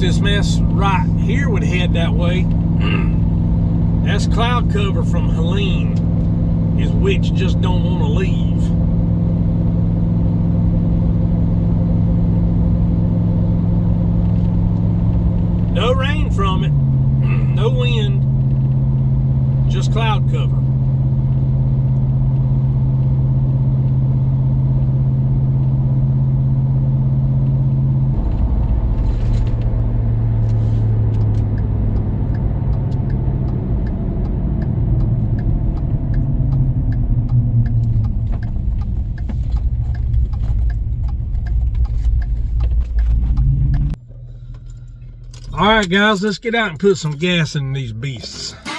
this mess right here would head that way. That's cloud cover from Helene, is which just don't want to leave. No rain from it, no wind, just cloud cover. All right, guys, let's get out and put some gas in these beasts. Come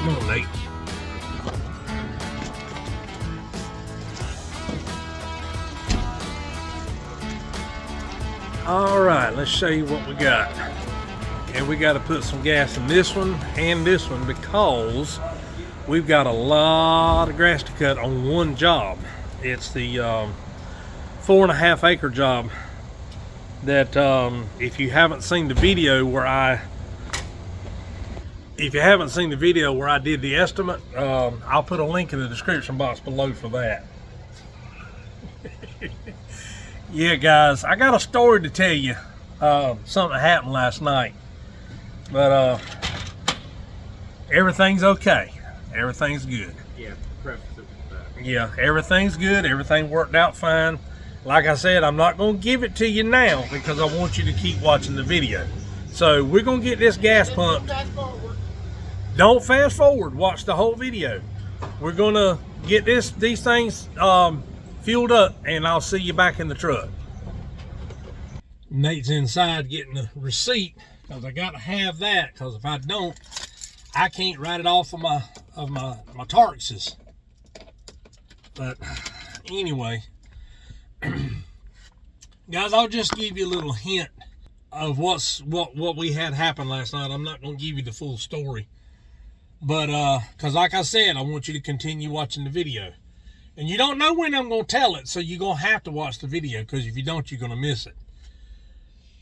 on, Nate. All right, let's show you what we got. And we got to put some gas in this one and this one because we've got a lot of grass to cut on one job. It's the 4.5 acre job that if you haven't seen the video where I did the estimate, I'll put a link in the description box below for that. Yeah, guys, I got a story to tell you. Something happened last night, but everything's okay. Everything's good. Yeah, everything's good. Everything worked out fine. Like I said, I'm not going to give it to you now because I want you to keep watching the video. So we're going to get this gas pumped. Don't fast forward. Watch the whole video. We're going to get these things fueled up, and I'll see you back in the truck. Nate's inside getting the receipt because I got to have that, because if I don't, I can't write it off of my taxes. But anyway, guys, I'll just give you a little hint of what we had happen last night. I'm not going to give you the full story, but because like I said, I want you to continue watching the video, and you don't know when I'm going to tell it, so you're going to have to watch the video, because if you don't, you're going to miss it.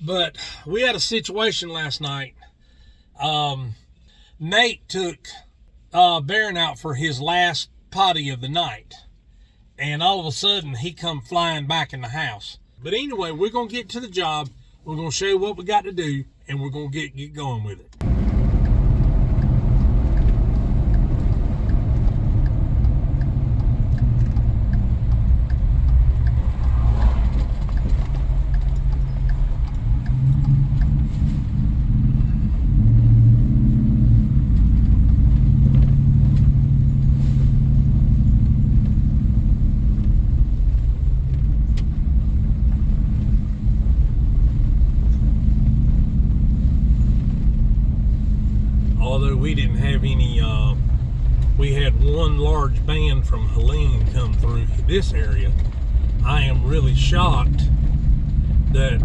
But we had a situation last night. Nate took Baron out for his last potty of the night, and all of a sudden he come flying back in the house. But anyway, we're going to get to the job. We're going to show you what we got to do, and we're going to get going with it. Although we didn't have any, we had one large band from Helene come through this area. I am really shocked that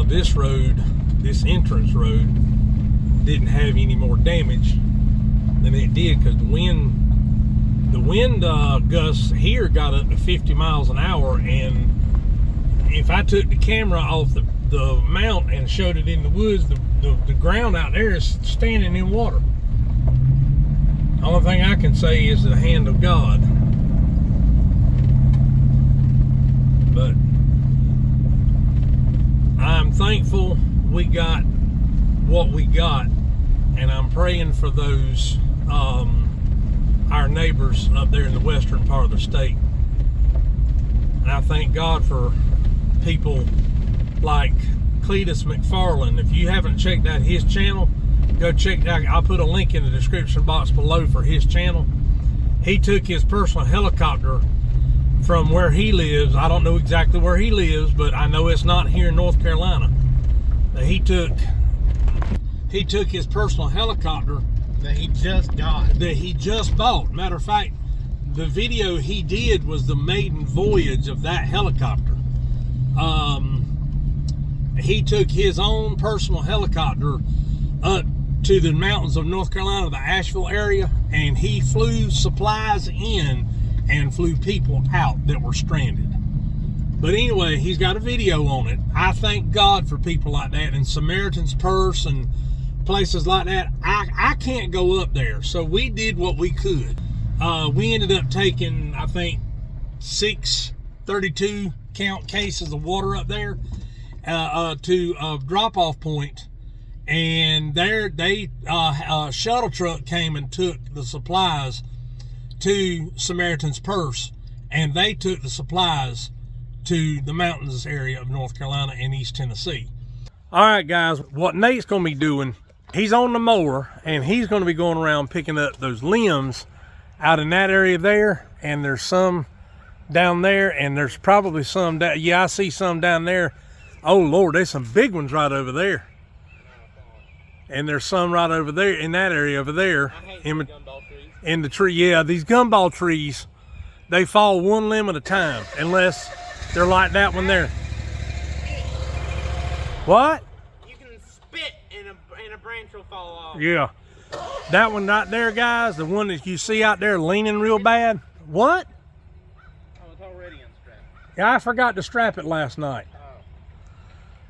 this entrance road didn't have any more damage than it did, because the wind gusts here got up to 50 miles an hour, and if I took the camera off the mount and showed it in the woods, the ground out there is standing in water. Only thing I can say is the hand of God. But I'm thankful we got what we got, and I'm praying for those our neighbors up there in the western part of the state. And I thank God for people like Cletus McFarland. If you haven't checked out his channel, go check it out. I'll put a link in the description box below for his channel. He took his personal helicopter from where he lives. I don't know exactly where he lives, but I know it's not here in North Carolina. He took his personal helicopter that he just got, that he just bought. Matter of fact, the video he did was the maiden voyage of that helicopter. He took his own personal helicopter up to the mountains of North Carolina, the Asheville area, and he flew supplies in and flew people out that were stranded. But anyway, he's got a video on it. I thank God for people like that, and Samaritan's Purse and places like that. I can't go up there, so we did what we could. We ended up taking, I think, 6 32 count cases of water up there to a drop-off point, and there a shuttle truck came and took the supplies to Samaritan's Purse, and they took the supplies to the mountains area of North Carolina and East Tennessee. All right, guys, what Nate's gonna be doing, he's on the mower, and he's gonna be going around picking up those limbs out in that area there, and there's some down there, and there's probably some down, yeah, I see some down there. Oh Lord, there's some big ones right over there. And there's some right over there in that area over there. In the tree, yeah, these gumball trees, they fall one limb at a time, unless they're like that one there. What? You can spit and a branch will fall off. Yeah. That one right there, guys, the one that you see out there leaning real bad. What? Oh, it's already unstrapped. Yeah, I forgot to strap it last night.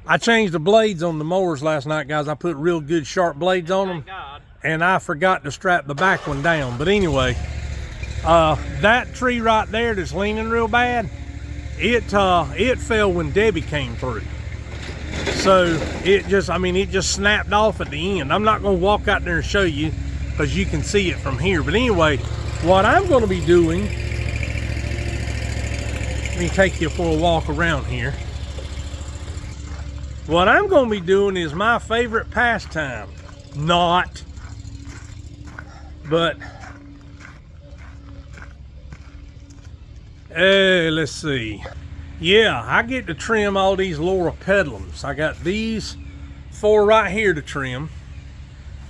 I changed the blades on the mowers last night, guys. I put real good sharp blades on them. God. And I forgot to strap the back one down. But anyway, that tree right there that's leaning real bad, it fell when Debbie came through. So it just snapped off at the end. I'm not gonna walk out there and show you because you can see it from here. But anyway, what I'm gonna be doing, let me take you for a walk around here. What I'm gonna be doing is my favorite pastime. Not. But, let's see. Yeah, I get to trim all these laurel pedlums. I got these 4 right here to trim.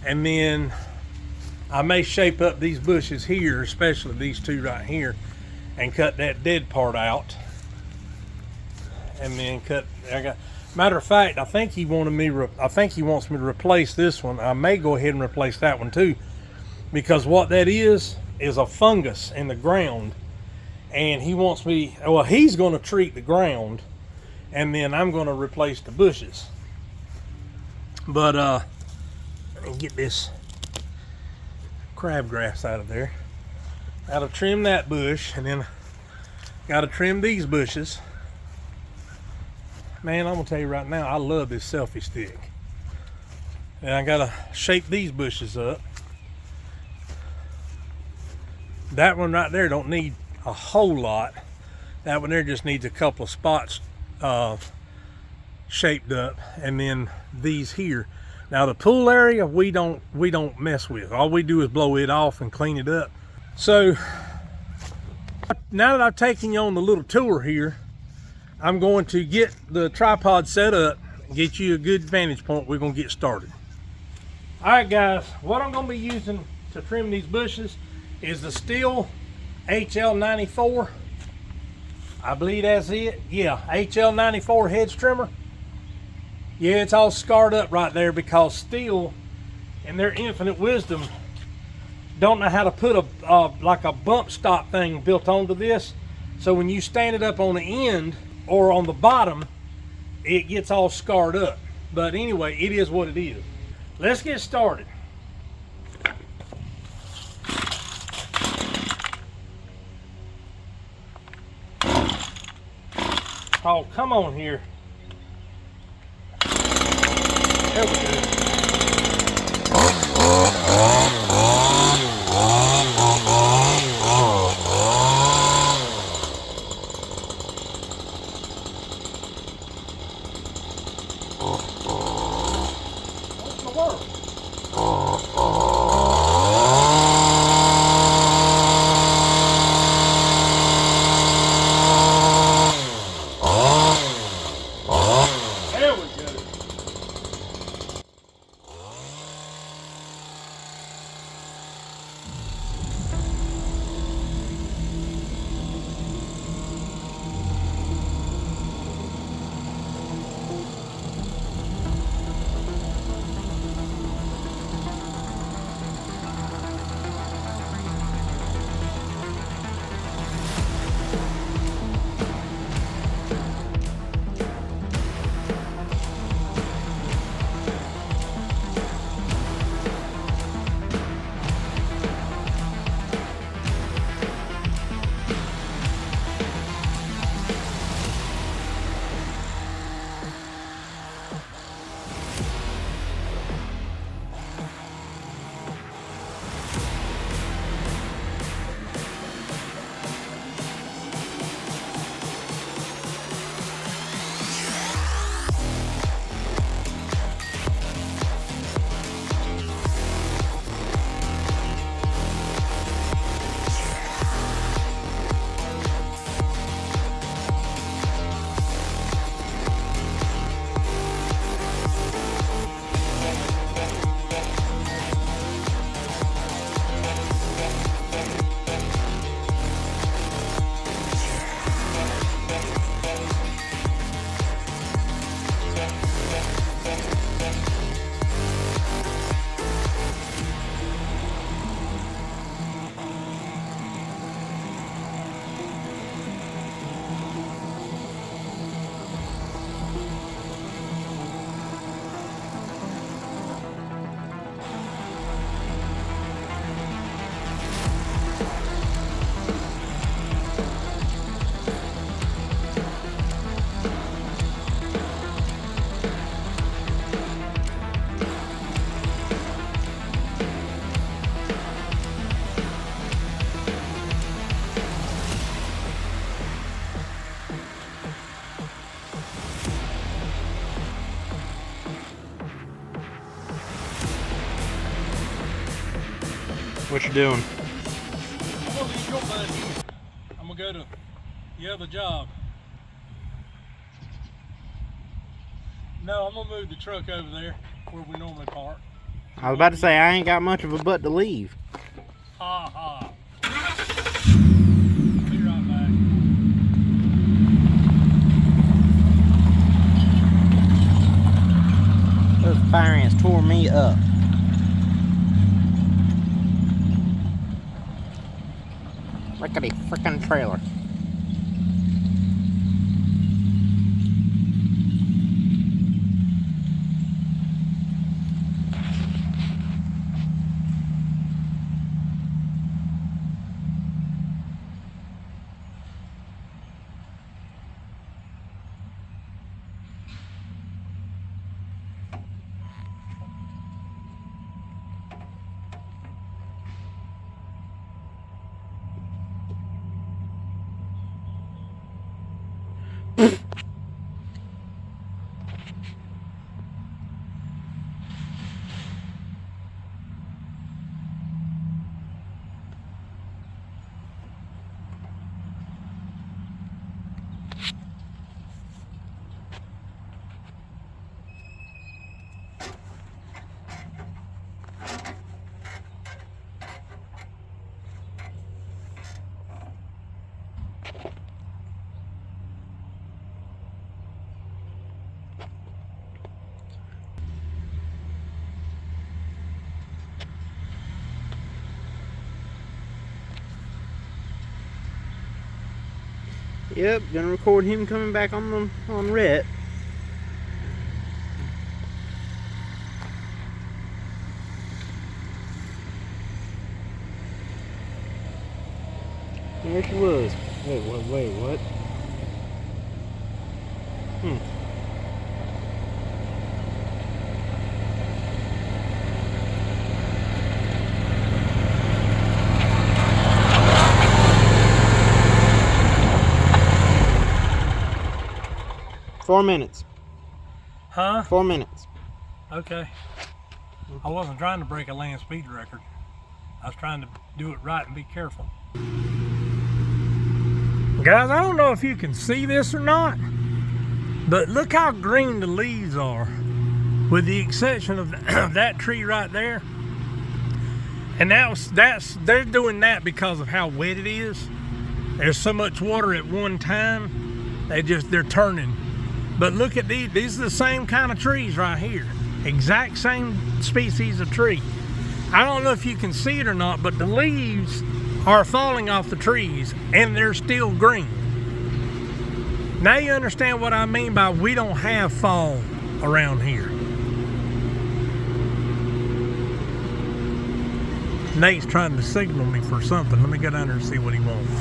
And then I may shape up these bushes here, especially these 2 right here, and cut that dead part out. And then matter of fact, I think he wants me to replace this one. I may go ahead and replace that one too. Because what that is a fungus in the ground, and he wants me, well, he's going to treat the ground, and then I'm going to replace the bushes. But let me get this crabgrass out of there. Got to trim that bush, and then got to trim these bushes. Man, I'm gonna tell you right now, I love this selfie stick, and I gotta shape these bushes up. That one right there don't need a whole lot. That one there just needs a couple of spots shaped up, and then these here. Now the pool area we don't mess with. All we do is blow it off and clean it up. So now that I've taken you on the little tour here, I'm going to get the tripod set up and get you a good vantage point. We're gonna get started. All right, guys, what I'm gonna be using to trim these bushes is the Stihl HL94. I believe that's it. Yeah, HL94 hedge trimmer. Yeah, it's all scarred up right there because Stihl, in their infinite wisdom, don't know how to put like a bump stop thing built onto this. So when you stand it up on the end or on the bottom, it gets all scarred up. But anyway, it is what it is. Let's get started. Oh, come on here. There we go. What's the word? What you doing? I'm gonna leave your mine here. I'm gonna go to the other job. No, I'm gonna move the truck over there where we normally park. I was about to say I ain't got much of a butt to leave. Ha ha. Be right back. Those fire ants tore me up. Look at a freaking trailer. Yep, gonna record him coming back on Rhett. There she was. Wait, what? Hmm. Four minutes. Huh? 4 minutes. Okay. I wasn't trying to break a land speed record. I was trying to do it right and be careful. Guys, I don't know if you can see this or not, but look how green the leaves are, with the exception of that tree right there. And they're doing that because of how wet it is. There's so much water at one time, they're turning. But look at these are the same kind of trees right here. Exact same species of tree. I don't know if you can see it or not, but the leaves are falling off the trees and they're still green. Now you understand what I mean by we don't have fall around here. Nate's trying to signal me for something. Let me go down there and see what he wants.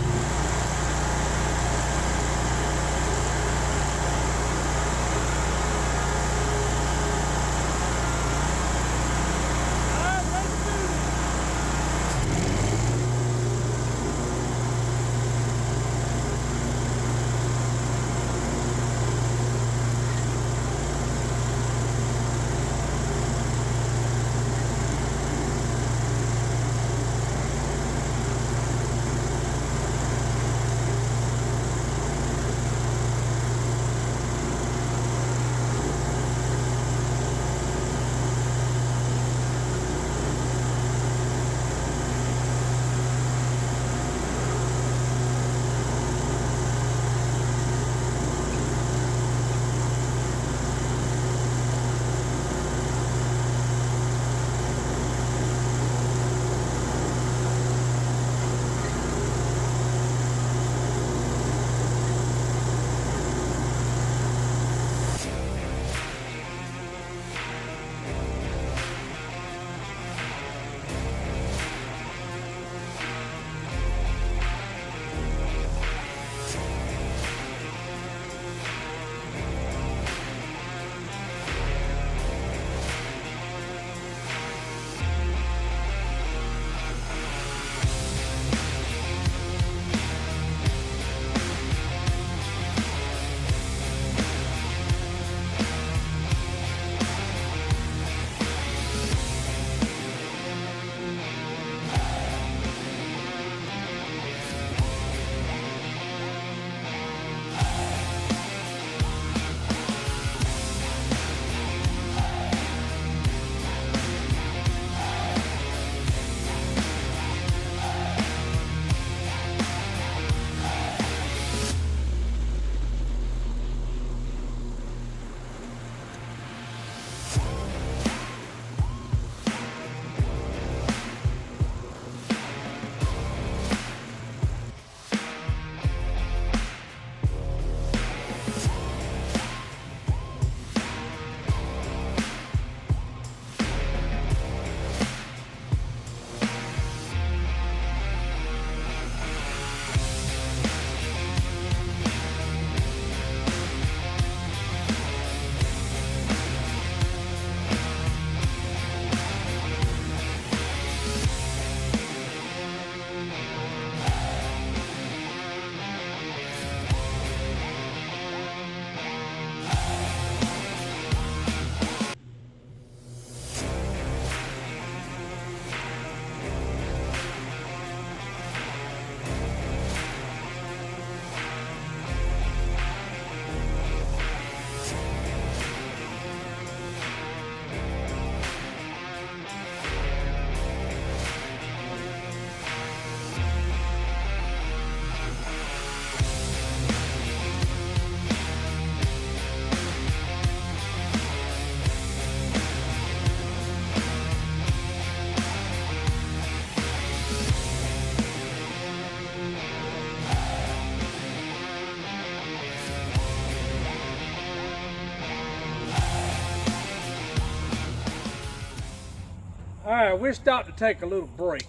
Alright, we stopped to take a little break.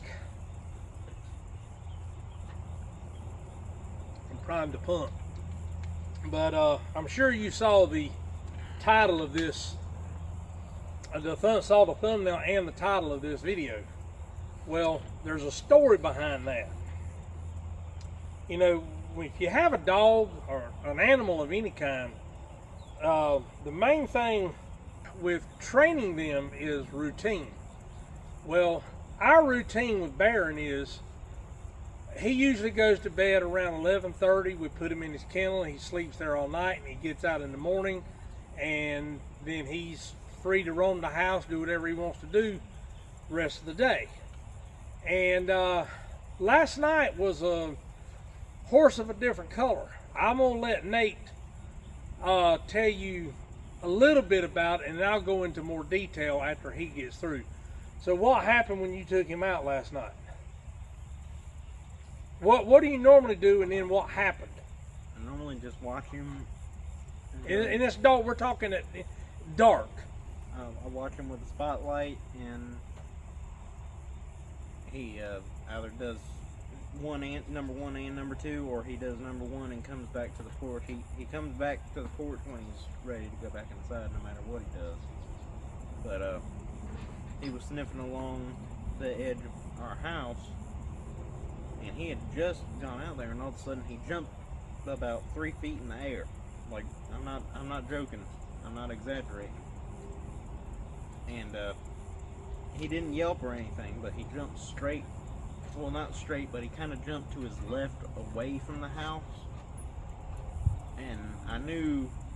I'm primed to pump. But I'm sure you saw the title of this, saw the thumbnail and the title of this video. Well, there's a story behind that. You know, if you have a dog or an animal of any kind, the main thing with training them is routine. Well, our routine with Baron is he usually goes to bed around 11:30. We put him in his kennel, he sleeps there all night, and he gets out in the morning, and then he's free to roam the house, do whatever he wants to do the rest of the day. And last night was a horse of a different color. I'm gonna let Nate tell you a little bit about it, and then I'll go into more detail after he gets through. So what happened when you took him out last night? What do you normally do, and then what happened? I normally just watch him. In this dog, we're talking at dark. I watch him with a spotlight, and he either does number one and number two, or he does number one and comes back to the porch. He comes back to the porch when he's ready to go back inside, no matter what he does. But he was sniffing along the edge of our house, and he had just gone out there, and all of a sudden he jumped about 3 feet in the air. Like, I'm not joking. I'm not exaggerating. And he didn't yelp or anything, but he jumped straight. Well, not straight, but he kind of jumped to his left away from the house. And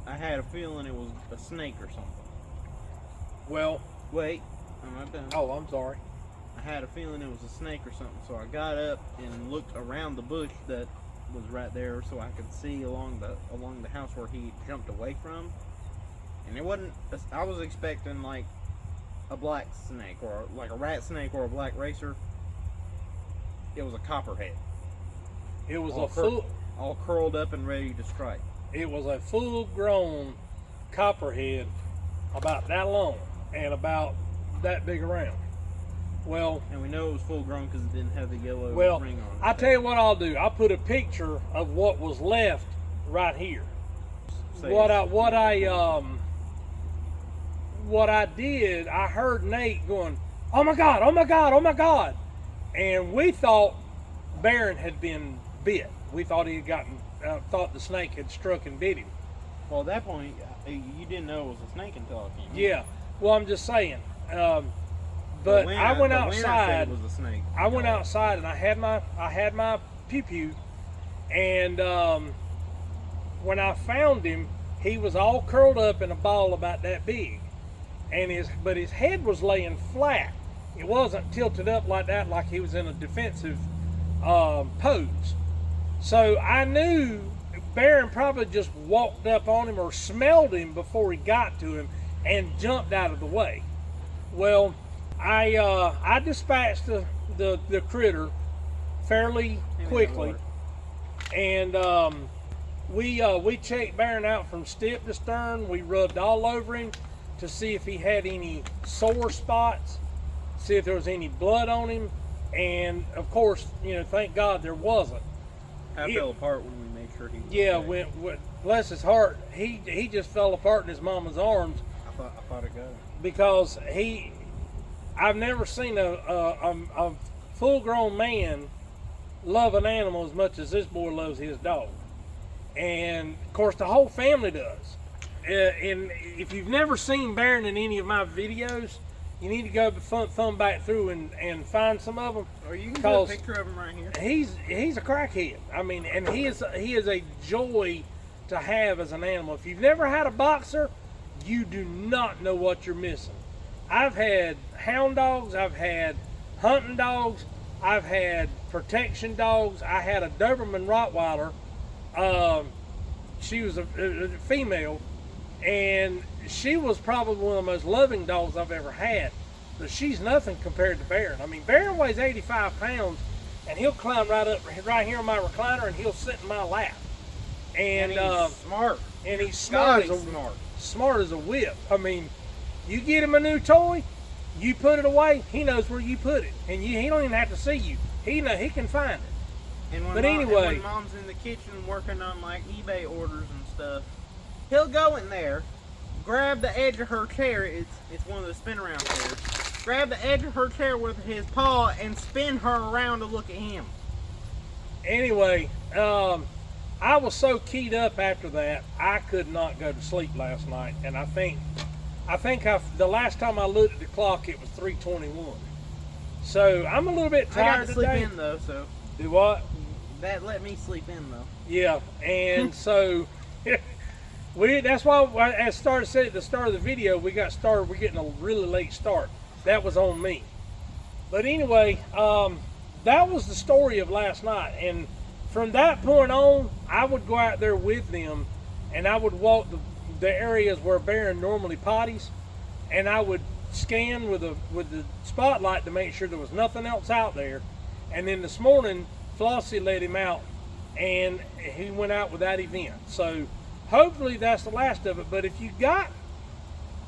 I had a feeling it was a snake or something. Well, wait, I'm not done. Oh, I'm sorry. I had a feeling it was a snake or something, so I got up and looked around the bush that was right there so I could see along the house where he jumped away from. And it wasn't, I was expecting like a black snake, or like a rat snake, or a black racer. It was a copperhead. It was all curled up and ready to strike. It was a full-grown copperhead, about that long and about that big around. Well, and we know it was full grown because it didn't have the yellow ring on it. I'll tell you what I'll do. I'll put a picture of what was left right here. What I did, I heard Nate going, "Oh my God, oh my God, oh my God." And we thought Baron had been bit. We thought he had thought the snake had struck and bit him. Well, at that point, you didn't know it was a snake until it came. Yeah. Well, I'm just saying. But I went outside. It was a snake. I went outside and I had my pew-pew, and when I found him, he was all curled up in a ball about that big, and his head was laying flat. It wasn't tilted up like that, like he was in a defensive pose. So I knew Baron probably just walked up on him or smelled him before he got to him and jumped out of the way. Well, I dispatched the critter fairly quickly, and we checked Baron out from tip to stern. We rubbed all over him to see if he had any sore spots, see if there was any blood on him, and of course, thank God there wasn't. I fell apart when we made sure he was okay. When bless his heart, he just fell apart in his mama's arms. I thought it got him. Because I've never seen a full-grown man love an animal as much as this boy loves his dog. And of course the whole family does. And if you've never seen Baron in any of my videos, you need to go thumb back through and find some of them. Or you can put a picture of him right here. He's a crackhead. I mean, and he is a joy to have as an animal. If you've never had a boxer, you do not know what you're missing. I've had hound dogs, I've had hunting dogs, I've had protection dogs. I had a Doberman Rottweiler. She was a female, and she was probably one of the most loving dogs I've ever had. But she's nothing compared to Baron. I mean, Baron weighs 85 pounds, and he'll climb right up right here in my recliner, and he'll sit in my lap. And he's smart. And he's smart as a whip. I mean, you get him a new toy, You put it away, he knows where you put it, and he don't even have to see you. He can find it. And when But anyway, when Mom's in the kitchen working on like eBay orders and stuff, he'll go in there, grab the edge of her chair. It's one of the spin around chairs. Grab the edge of her chair with his paw and spin her around to look at him. Anyway, I was so keyed up after that, I could not go to sleep last night, and I think the last time I looked at the clock, it was 3:21. So I'm a little bit tired I got to sleep today. in though, so Do what? that let me sleep in though. Yeah, and so that's why, as Star said at the start of the video, we're getting a really late start. That was on me. But anyway, that was the story of last night, and from that point on, I would go out there with them, and I would walk the areas where Baron normally potties, and I would scan with the spotlight to make sure there was nothing else out there. And then this morning, Flossie let him out, and he went out with that event. So hopefully that's the last of it. But if you got,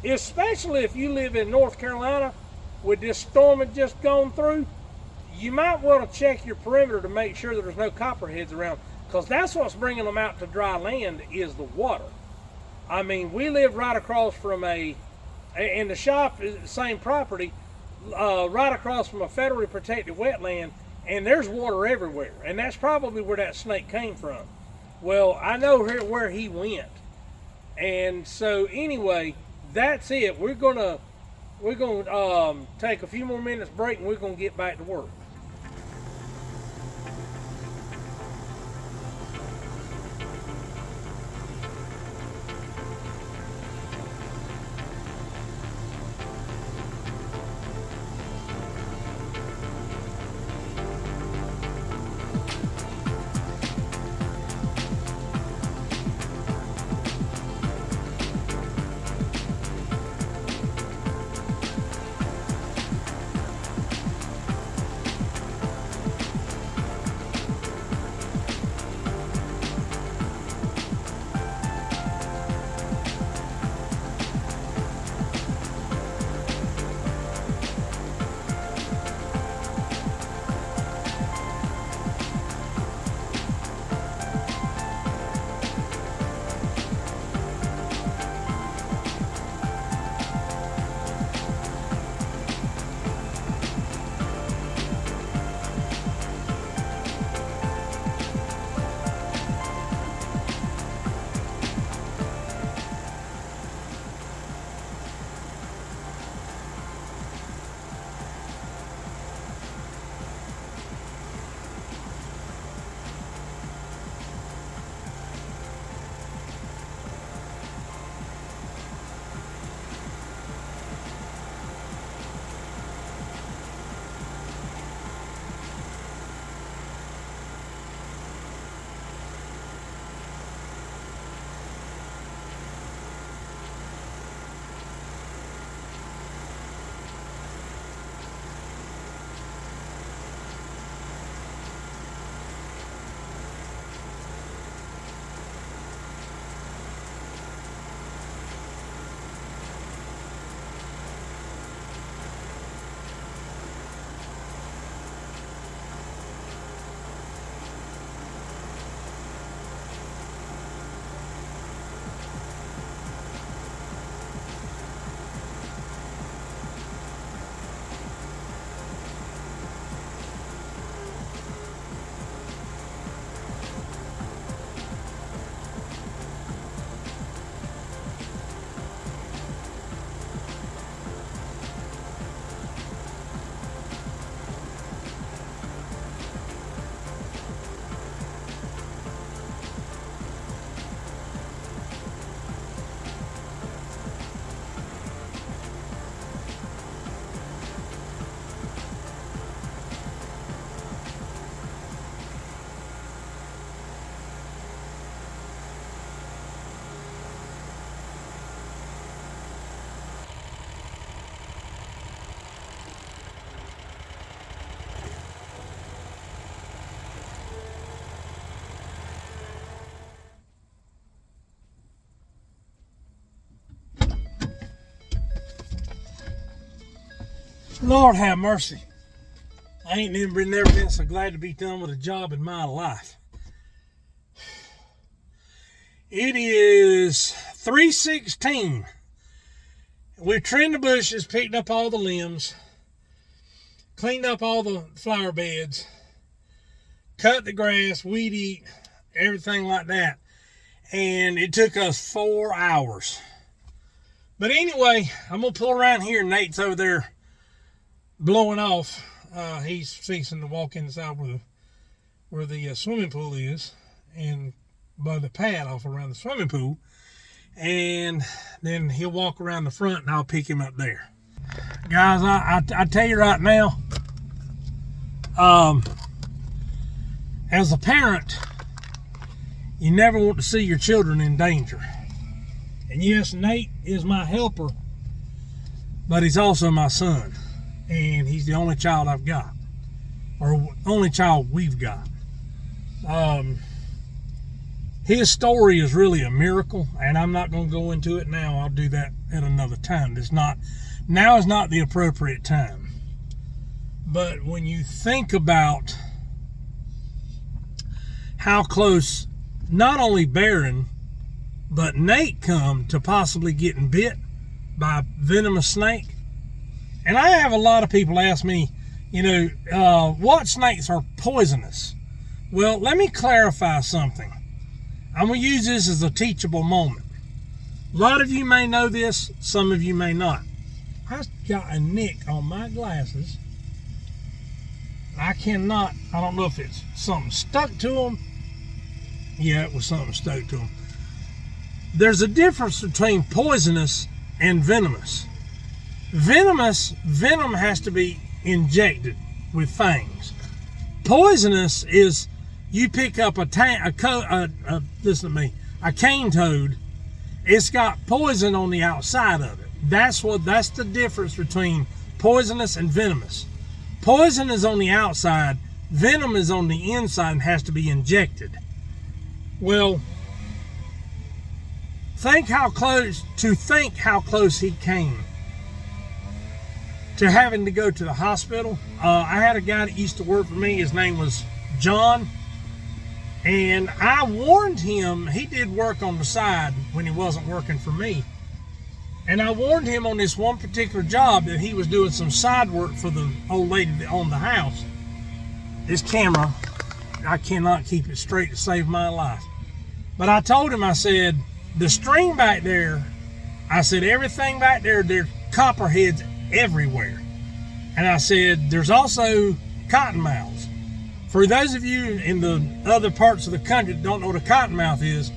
especially if you live in North Carolina, with this storm had just gone through, you might want to check your perimeter to make sure that there's no copperheads around, because that's what's bringing them out to dry land is the water. I mean, we live right across from and the shop is the same property, right across from a federally protected wetland, and there's water everywhere, and that's probably where that snake came from. Well, I know where he went, and so anyway, that's it. We're gonna take a few more minutes break, and we're gonna get back to work. Lord have mercy. I ain't never been so glad to be done with a job in my life. It is 3:16. We've trimmed the bushes, picked up all the limbs, cleaned up all the flower beds, cut the grass, weed eat, everything like that. And it took us 4 hours. But anyway, I'm going to pull around here. Nate's over there blowing off. He's fixing to walk inside where the swimming pool is, and by the pad off around the swimming pool, and then he'll walk around the front and I'll pick him up there. Guys, I tell you right now, as a parent, you never want to see your children in danger. And yes, Nate is my helper, but he's also my son. And he's the only child I've got, or only child we've got. His story is really a miracle, and I'm not going to go into it now. I'll do that at another time. Now is not the appropriate time. But when you think about how close not only Baron, but Nate come to possibly getting bit by a venomous snake. And I have a lot of people ask me, what snakes are poisonous? Well, let me clarify something. I'm going to use this as a teachable moment. A lot of you may know this, some of you may not. I got a nick on my glasses. I don't know if it's something stuck to them. Yeah, it was something stuck to them. There's a difference between poisonous and venomous. Venom has to be injected with fangs. Poisonous is you pick up a cane toad. It's got poison on the outside of it. That's the difference between poisonous and venomous. Poison is on the outside. Venom is on the inside and has to be injected. Well, think how close he came to having to go to the hospital. I had a guy that used to work for me. His name was John. And I warned him. He did work on the side when he wasn't working for me. And I warned him on this one particular job that he was doing some side work for the old lady that owned the house. This camera, I cannot keep it straight to save my life. But I told him, I said, the string back there, I said, everything back there, there's copperheads everywhere. And I said, there's also cottonmouths. For those of you in the other parts of the country that don't know what a cottonmouth is,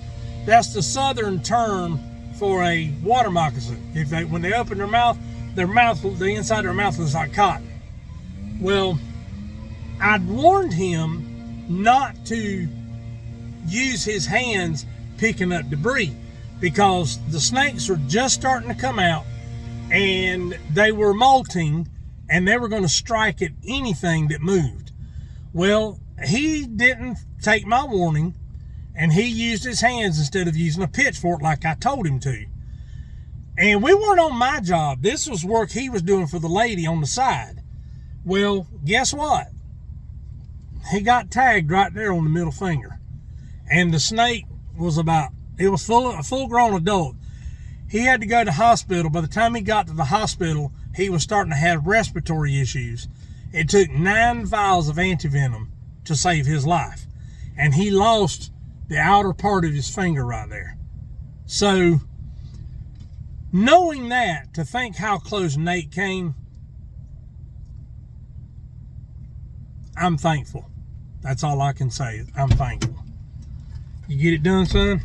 that's the southern term for a water moccasin. When they open their mouth, the inside of their mouth looks like cotton. Well, I'd warned him not to use his hands picking up debris because the snakes were just starting to come out and they were molting and they were going to strike at anything that moved. Well, he didn't take my warning and he used his hands instead of using a pitchfork like I told him to. And we weren't on my job. This was work he was doing for the lady on the side. Well, guess what? He got tagged right there on the middle finger. And the snake was a full-grown adult. He had to go to the hospital. By the time he got to the hospital, he was starting to have respiratory issues. It took 9 vials of antivenom to save his life. And he lost the outer part of his finger right there. So, knowing that, to think how close Nate came, I'm thankful. That's all I can say. I'm thankful. You get it done, son?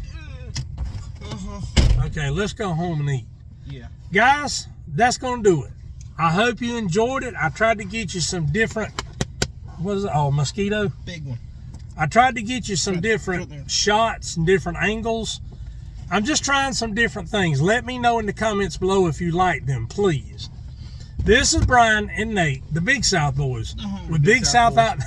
Okay, let's go home and eat. Yeah. Guys, that's going to do it. I hope you enjoyed it. I tried to get you some different, what is it? Oh, mosquito? Big one. I tried to get you some different shots and different angles. I'm just trying some different things. Let me know in the comments below if you like them, please. This is Brian and Nate, the Big South Boys. With Big South Out...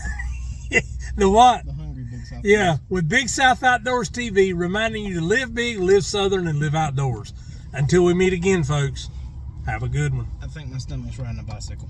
The what? The hungry Big South. Yeah, with Big South Outdoors TV, reminding you to live big, live southern, and live outdoors. Until we meet again, folks, have a good one. I think my stomach's riding a bicycle.